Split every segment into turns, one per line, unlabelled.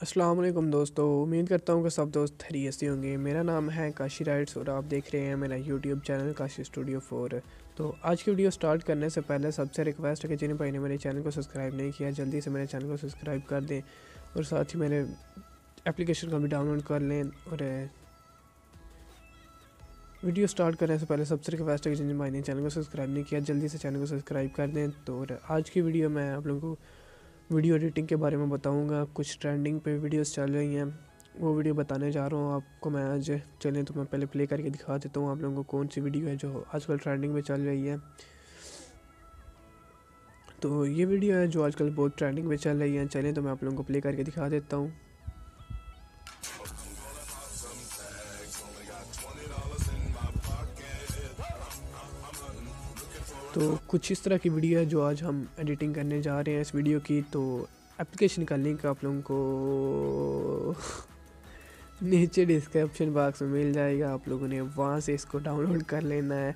अस्सलाम वालेकुम दोस्तों, उम्मीद करता हूँ कि सब दोस्त खैरियत से होंगे। मेरा नाम है काशी राइट्स और आप देख रहे हैं मेरा यूट्यूब चैनल काशी स्टूडियो 4। तो आज की वीडियो स्टार्ट करने से पहले सबसे रिक्वेस्ट है कि जिन भाई ने मेरे चैनल को सब्सक्राइब नहीं किया जल्दी से मेरे चैनल को सब्सक्राइब कर दें और साथ ही मेरे एप्लीकेशन को भी डाउनलोड कर लें। और वीडियो स्टार्ट करने से पहले सबसे रिक्वेस्ट है कि जिन भाई ने चैनल को सब्सक्राइब नहीं किया जल्दी से चैनल को सब्सक्राइब कर दें। तो और आज की वीडियो में आप लोगों को वीडियो एडिटिंग के बारे में बताऊंगा। कुछ ट्रेंडिंग पे वीडियोस चल रही हैं, वो वीडियो बताने जा रहा हूँ आपको मैं आज। चलें तो मैं पहले प्ले करके दिखा देता हूँ आप लोगों को कौन सी वीडियो है जो आजकल ट्रेंडिंग में चल रही है। तो ये वीडियो है जो आजकल बहुत ट्रेंडिंग में चल रही है। चलें तो मैं आप लोगों को प्ले करके दिखा देता हूँ। तो कुछ इस तरह की वीडियो है जो आज हम एडिटिंग करने जा रहे हैं इस वीडियो की। तो एप्लीकेशन का लिंक आप लोगों को नीचे डिस्क्रिप्शन बॉक्स में मिल जाएगा। आप लोगों ने वहाँ से इसको डाउनलोड कर लेना है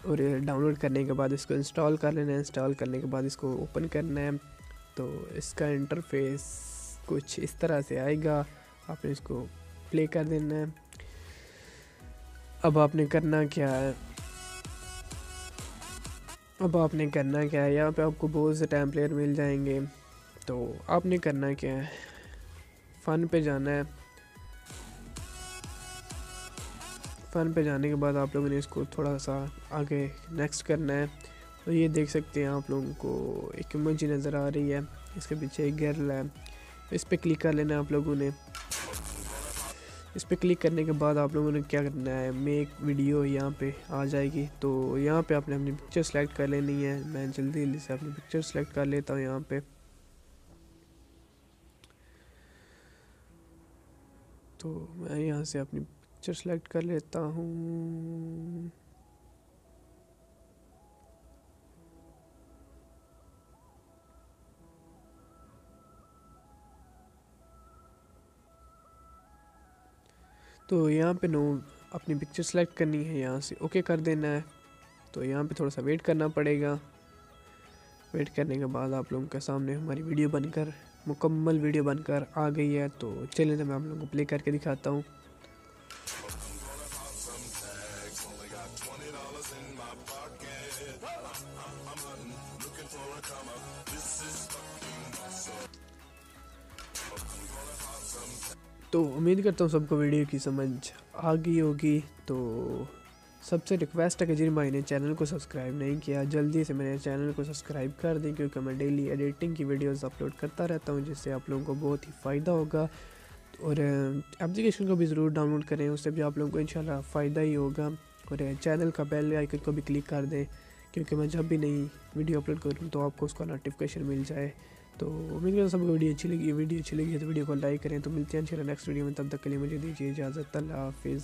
और डाउनलोड करने के बाद इसको इंस्टॉल कर लेना है। इंस्टॉल करने के बाद इसको ओपन करना है। तो इसका इंटरफेस कुछ इस तरह से आएगा, आपने इसको प्ले कर देना है। अब आपने करना क्या है, यहाँ पे आपको बहुत से टेम्पलेट मिल जाएंगे। तो आपने करना क्या है, फ़न पे जाना है। फ़न पे जाने के बाद आप लोगों ने इसको थोड़ा सा आगे नेक्स्ट करना है। तो ये देख सकते हैं आप लोगों को एक इमेज नज़र आ रही है, इसके पीछे एक गर्ल है। इस पर क्लिक कर लेना है आप लोगों ने। इस पर क्लिक करने के बाद आप लोगों ने क्या करना है, मेक वीडियो यहाँ पे आ जाएगी। तो यहाँ पे आपने अपनी पिक्चर सेलेक्ट कर लेनी है। मैं जल्दी से अपनी पिक्चर सेलेक्ट कर लेता हूँ यहाँ पे। तो मैं यहाँ से अपनी पिक्चर सेलेक्ट कर लेता हूँ। तो यहाँ पे नो अपनी पिक्चर सेलेक्ट करनी है, यहाँ से ओके कर देना है। तो यहाँ पे थोड़ा सा वेट करना पड़ेगा। वेट करने के बाद आप लोगों के सामने हमारी वीडियो बनकर मुकम्मल वीडियो बनकर आ गई है। तो चलिए तो मैं आप लोगों को प्ले करके दिखाता हूँ। तो उम्मीद करता हूँ सबको वीडियो की समझ आ गई होगी। तो सबसे रिक्वेस्ट है कि जिन भाई ने चैनल को सब्सक्राइब नहीं किया जल्दी से मेरे चैनल को सब्सक्राइब कर दें, क्योंकि मैं डेली एडिटिंग की वीडियोस अपलोड करता रहता हूँ जिससे आप लोगों को बहुत ही फ़ायदा होगा। और एप्लीकेशन को भी ज़रूर डाउनलोड करें, उससे भी आप लोगों को इंशाल्लाह फ़ायदा ही होगा। और चैनल का बेल आइकन को भी क्लिक कर दें, क्योंकि मैं जब भी नई वीडियो अपलोड करूँ तो आपको उसका नोटिफिकेशन मिल जाए। तो उम्मीद करता हूँ सबको वीडियो अच्छी लगी है तो वीडियो को लाइक करें। तो मिलते हैं इंशाल्लाह नेक्स्ट वीडियो में, तब तक के लिए मुझे दीजिए इजाज़त। अल्लाह हाफिज़।